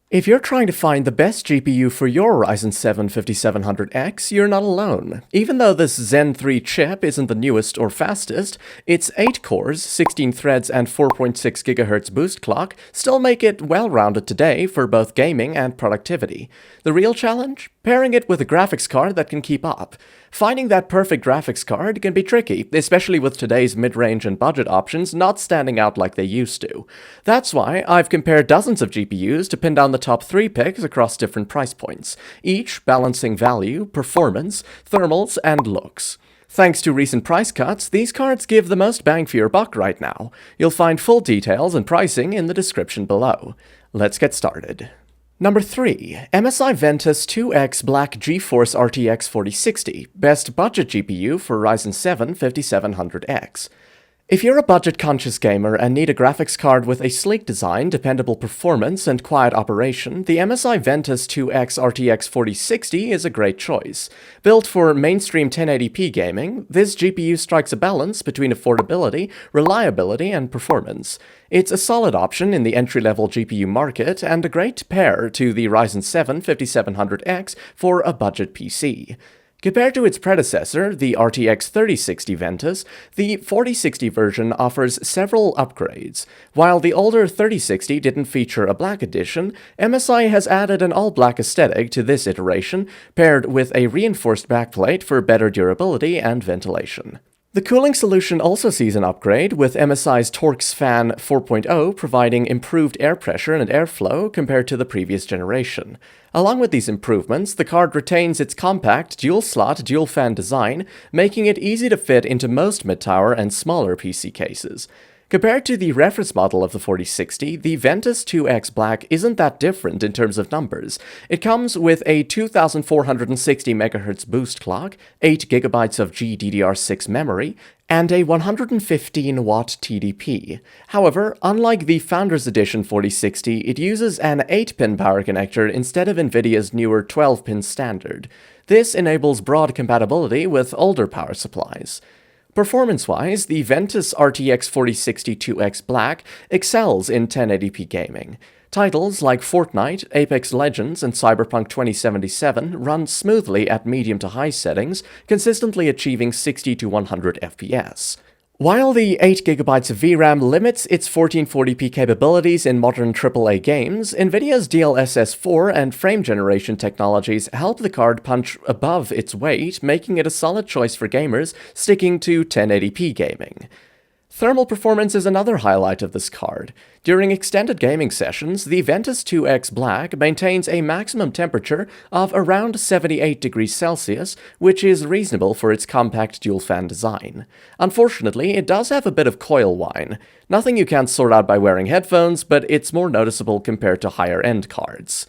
If you're trying to find the best GPU for your Ryzen 7 5700X, you're not alone. Even though this Zen 3 chip isn't the newest or fastest, its 8 cores, 16 threads, and 4.6 GHz boost clock still make it well-rounded today for both gaming and productivity. The real challenge? Pairing it with a graphics card that can keep up. Finding that perfect graphics card can be tricky, especially with today's mid-range and budget options not standing out like they used to. That's why I've compared dozens of GPUs to pin down the top 3 picks across different price points, each balancing value, performance, thermals, and looks. Thanks to recent price cuts, these cards give the most bang for your buck right now. You'll find full details and pricing in the description below. Let's get started. Number 3. MSI Ventus 2X Black GeForce RTX 4060, best budget GPU for Ryzen 7 5700X. If you're a budget-conscious gamer and need a graphics card with a sleek design, dependable performance, and quiet operation, the MSI Ventus 2X RTX 4060 is a great choice. Built for mainstream 1080p gaming, this GPU strikes a balance between affordability, reliability, and performance. It's a solid option in the entry-level GPU market and a great pair to the Ryzen 7 5700X for a budget PC. Compared to its predecessor, the RTX 3060 Ventus, the 4060 version offers several upgrades. While the older 3060 didn't feature a black edition, MSI has added an all-black aesthetic to this iteration, paired with a reinforced backplate for better durability and ventilation. The cooling solution also sees an upgrade, with MSI's Torx Fan 4.0 providing improved air pressure and airflow compared to the previous generation. Along with these improvements, the card retains its compact, dual-slot, dual-fan design, making it easy to fit into most mid-tower and smaller PC cases. Compared to the reference model of the 4060, the Ventus 2X Black isn't that different in terms of numbers. It comes with a 2460 MHz boost clock, 8 GB of GDDR6 memory, and a 115-watt TDP. However, unlike the Founders Edition 4060, it uses an 8-pin power connector instead of NVIDIA's newer 12-pin standard. This enables broad compatibility with older power supplies. Performance-wise, the Ventus RTX 4060 2X Black excels in 1080p gaming. Titles like Fortnite, Apex Legends, and Cyberpunk 2077 run smoothly at medium to high settings, consistently achieving 60 to 100 FPS. While the 8GB of VRAM limits its 1440p capabilities in modern AAA games, NVIDIA's DLSS 4 and frame generation technologies help the card punch above its weight, making it a solid choice for gamers sticking to 1080p gaming. Thermal performance is another highlight of this card. During extended gaming sessions, the Ventus 2X Black maintains a maximum temperature of around 78 degrees Celsius, which is reasonable for its compact dual-fan design. Unfortunately, it does have a bit of coil whine. Nothing you can't sort out by wearing headphones, but it's more noticeable compared to higher-end cards.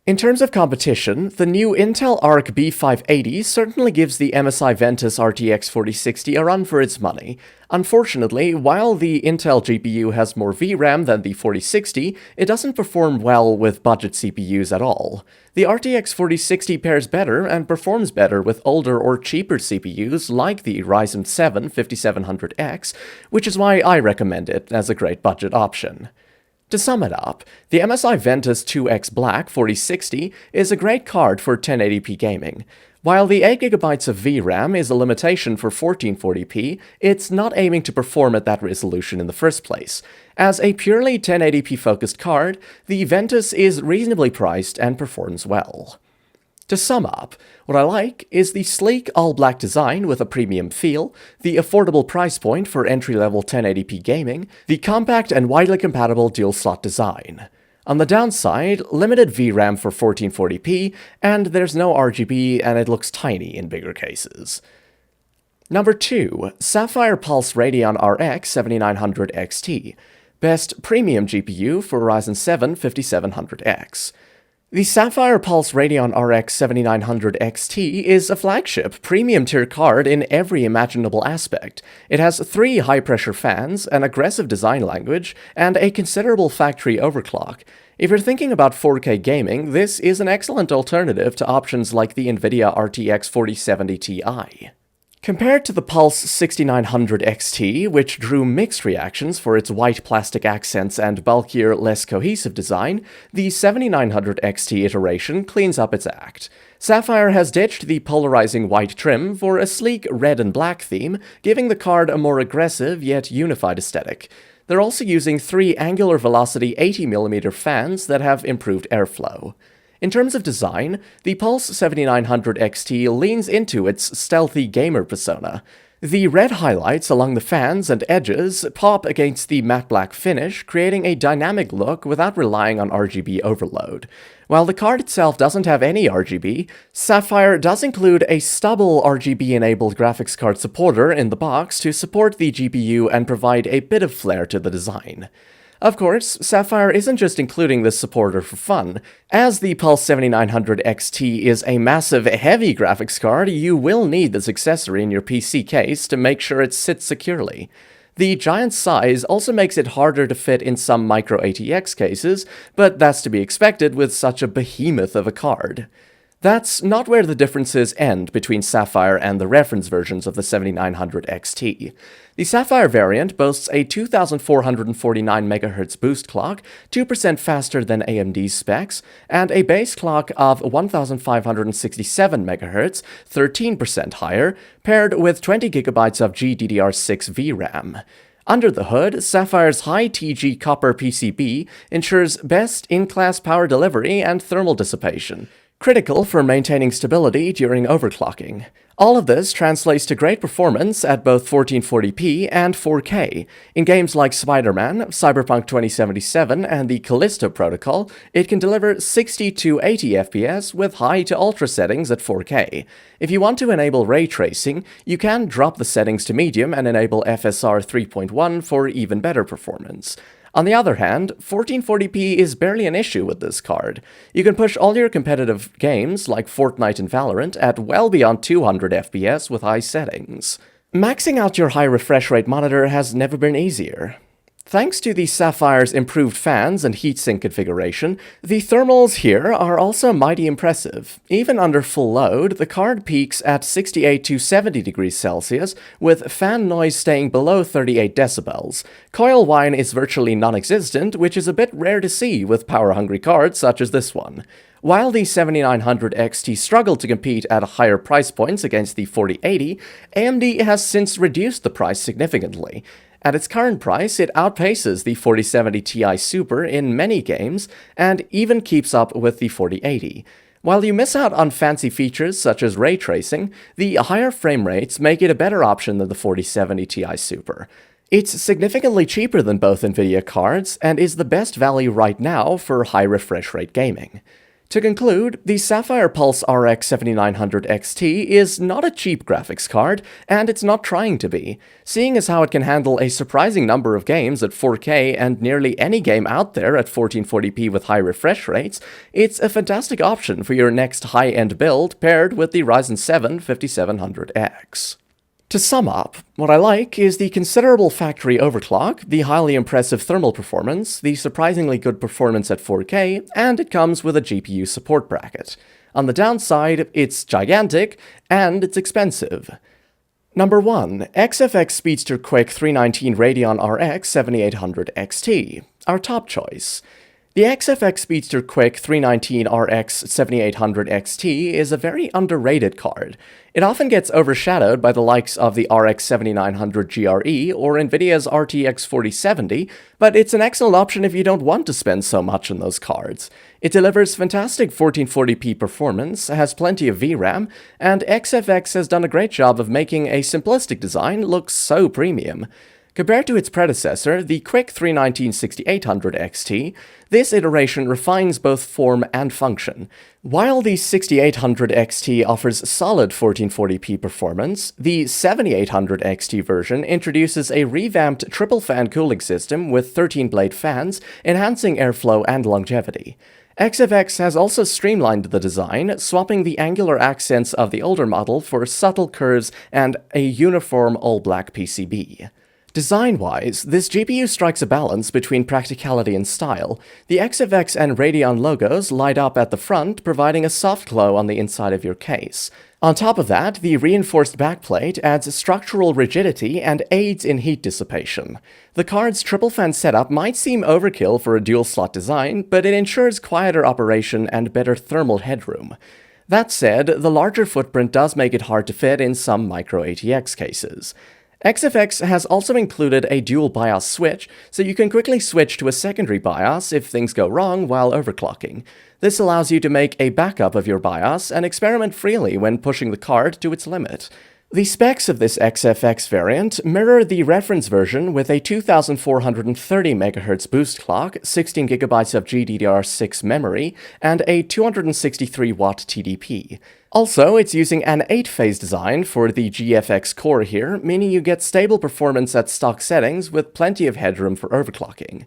In terms of competition, the new Intel Arc B580 certainly gives the MSI Ventus RTX 4060 a run for its money. Unfortunately, while the Intel GPU has more VRAM than the 4060, it doesn't perform well with budget CPUs at all. The RTX 4060 pairs better and performs better with older or cheaper CPUs like the Ryzen 7 5700X, which is why I recommend it as a great budget option. To sum it up, the MSI Ventus 2X Black 4060 is a great card for 1080p gaming. While the 8GB of VRAM is a limitation for 1440p, it's not aiming to perform at that resolution in the first place. As a purely 1080p focused card, the Ventus is reasonably priced and performs well. To sum up, what I like is the sleek all-black design with a premium feel, the affordable price point for entry-level 1080p gaming, the compact and widely compatible dual-slot design. On the downside, limited VRAM for 1440p, and there's no RGB and it looks tiny in bigger cases. Number 2. Sapphire Pulse Radeon RX 7900 XT. Best premium GPU for Ryzen 7 5700X. The Sapphire Pulse Radeon RX 7900 XT is a flagship, premium-tier card in every imaginable aspect. It has 3 high-pressure fans, an aggressive design language, and a considerable factory overclock. If you're thinking about 4K gaming, this is an excellent alternative to options like the NVIDIA RTX 4070 Ti. Compared to the Pulse 6900 XT, which drew mixed reactions for its white plastic accents and bulkier, less cohesive design, the 7900 XT iteration cleans up its act. Sapphire has ditched the polarizing white trim for a sleek red and black theme, giving the card a more aggressive yet unified aesthetic. They're also using 3 angular velocity 80mm fans that have improved airflow. In terms of design, the Pulse 7900 XT leans into its stealthy gamer persona. The red highlights along the fans and edges pop against the matte black finish, creating a dynamic look without relying on RGB overload. While the card itself doesn't have any RGB, Sapphire does include a stubble RGB-enabled graphics card supporter in the box to support the GPU and provide a bit of flair to the design. Of course, Sapphire isn't just including this supporter for fun. As the Pulse 7900 XT is a massive, heavy graphics card, you will need this accessory in your PC case to make sure it sits securely. The giant size also makes it harder to fit in some micro ATX cases, but that's to be expected with such a behemoth of a card. That's not where the differences end between Sapphire and the reference versions of the 7900 XT. The Sapphire variant boasts a 2449 MHz boost clock, 2% faster than AMD's specs, and a base clock of 1567 MHz, 13% higher, paired with 20 GB of GDDR6 VRAM. Under the hood, Sapphire's high TG copper PCB ensures best in-class power delivery and thermal dissipation, critical for maintaining stability during overclocking. All of this translates to great performance at both 1440p and 4K. In games like Spider-Man, Cyberpunk 2077, and the Callisto Protocol, it can deliver 60 to 80 FPS with high to ultra settings at 4K. If you want to enable ray tracing, you can drop the settings to medium and enable FSR 3.1 for even better performance. On the other hand, 1440p is barely an issue with this card. You can push all your competitive games, like Fortnite and Valorant, at well beyond 200 FPS with high settings. Maxing out your high refresh rate monitor has never been easier. Thanks to the Sapphire's improved fans and heatsink configuration, the thermals here are also mighty impressive. Even under full load, the card peaks at 68 to 70 degrees Celsius, with fan noise staying below 38 decibels. Coil whine is virtually non-existent, which is a bit rare to see with power-hungry cards such as this one. While the 7900 XT struggled to compete at higher price points against the 4080, AMD has since reduced the price significantly. At its current price, it outpaces the 4070 Ti Super in many games, and even keeps up with the 4080. While you miss out on fancy features such as ray tracing, the higher frame rates make it a better option than the 4070 Ti Super. It's significantly cheaper than both Nvidia cards, and is the best value right now for high refresh rate gaming. To conclude, the Sapphire Pulse RX 7900 XT is not a cheap graphics card, and it's not trying to be. Seeing as how it can handle a surprising number of games at 4K and nearly any game out there at 1440p with high refresh rates, it's a fantastic option for your next high-end build paired with the Ryzen 7 5700X. To sum up, what I like is the considerable factory overclock, the highly impressive thermal performance, the surprisingly good performance at 4K, and it comes with a GPU support bracket. On the downside, it's gigantic, and it's expensive. Number 1. XFX Speedster Quick 319 Radeon RX 7800 XT, our top choice. The XFX Speedster Quick 319 RX 7800 XT is a very underrated card. It often gets overshadowed by the likes of the RX 7900 GRE or Nvidia's RTX 4070, but it's an excellent option if you don't want to spend so much on those cards. It delivers fantastic 1440p performance, has plenty of VRAM, and XFX has done a great job of making a simplistic design look so premium. Compared to its predecessor, the Quick 319 6800 XT, this iteration refines both form and function. While the 6800 XT offers solid 1440p performance, the 7800 XT version introduces a revamped triple-fan cooling system with 13-blade fans, enhancing airflow and longevity. XFX has also streamlined the design, swapping the angular accents of the older model for subtle curves and a uniform all-black PCB. Design-wise, this GPU strikes a balance between practicality and style. The XFX and Radeon logos light up at the front, providing a soft glow on the inside of your case. On top of that, the reinforced backplate adds structural rigidity and aids in heat dissipation. The card's triple fan setup might seem overkill for a dual-slot design, but it ensures quieter operation and better thermal headroom. That said, the larger footprint does make it hard to fit in some micro ATX cases. XFX has also included a dual BIOS switch, so you can quickly switch to a secondary BIOS if things go wrong while overclocking. This allows you to make a backup of your BIOS and experiment freely when pushing the card to its limit. The specs of this XFX variant mirror the reference version with a 2430 MHz boost clock, 16GB of GDDR6 memory, and a 263-watt TDP. Also, it's using an 8-phase design for the GFX core here, meaning you get stable performance at stock settings with plenty of headroom for overclocking.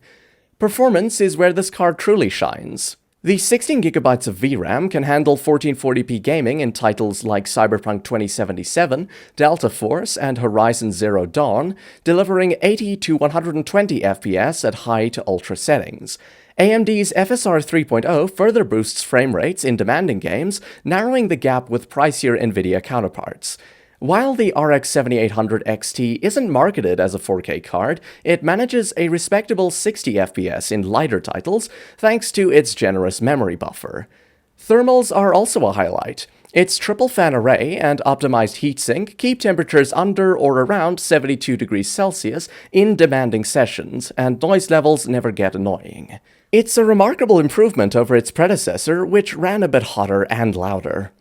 Performance is where this card truly shines. The 16GB of VRAM can handle 1440p gaming in titles like Cyberpunk 2077, Delta Force, and Horizon Zero Dawn, delivering 80 to 120 FPS at high to ultra settings. AMD's FSR 3.0 further boosts frame rates in demanding games, narrowing the gap with pricier Nvidia counterparts. While the RX 7800 XT isn't marketed as a 4K card, it manages a respectable 60 FPS in lighter titles thanks to its generous memory buffer. Thermals are also a highlight. Its triple fan array and optimized heatsink keep temperatures under or around 72 degrees Celsius in demanding sessions, and noise levels never get annoying. It's a remarkable improvement over its predecessor, which ran a bit hotter and louder.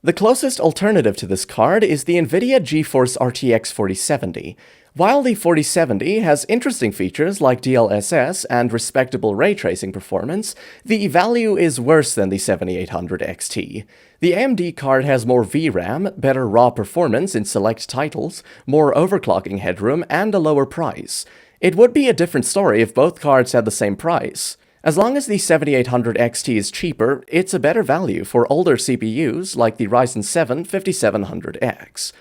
The closest alternative to this card is the NVIDIA GeForce RTX 4070. While the 4070 has interesting features like DLSS and respectable ray tracing performance, the value is worse than the 7800 XT. The AMD card has more VRAM, better raw performance in select titles, more overclocking headroom, and a lower price. It would be a different story if both cards had the same price. As long as the 7800 XT is cheaper, it's a better value for older CPUs like the Ryzen 7 5700X.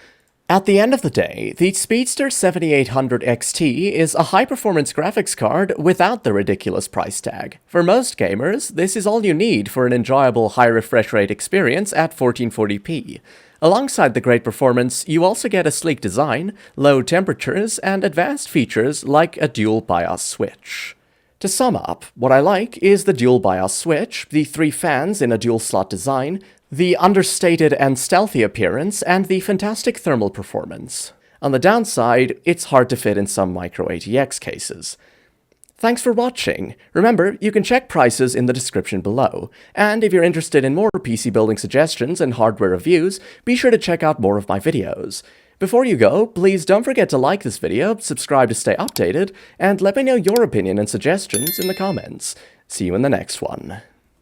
At the end of the day, the Speedster 7800 XT is a high-performance graphics card without the ridiculous price tag. For most gamers, this is all you need for an enjoyable high refresh rate experience at 1440p. Alongside the great performance, you also get a sleek design, low temperatures, and advanced features like a dual BIOS switch. To sum up, what I like is the dual BIOS switch, the 3 fans in a dual-slot design, the understated and stealthy appearance, and the fantastic thermal performance. On the downside, it's hard to fit in some micro ATX cases. Thanks for watching. Remember, you can check prices in the description below. And if you're interested in more PC building suggestions and hardware reviews, be sure to check out more of my videos. Before you go, please don't forget to like this video, subscribe to stay updated, and let me know your opinion and suggestions in the comments. See you in the next one.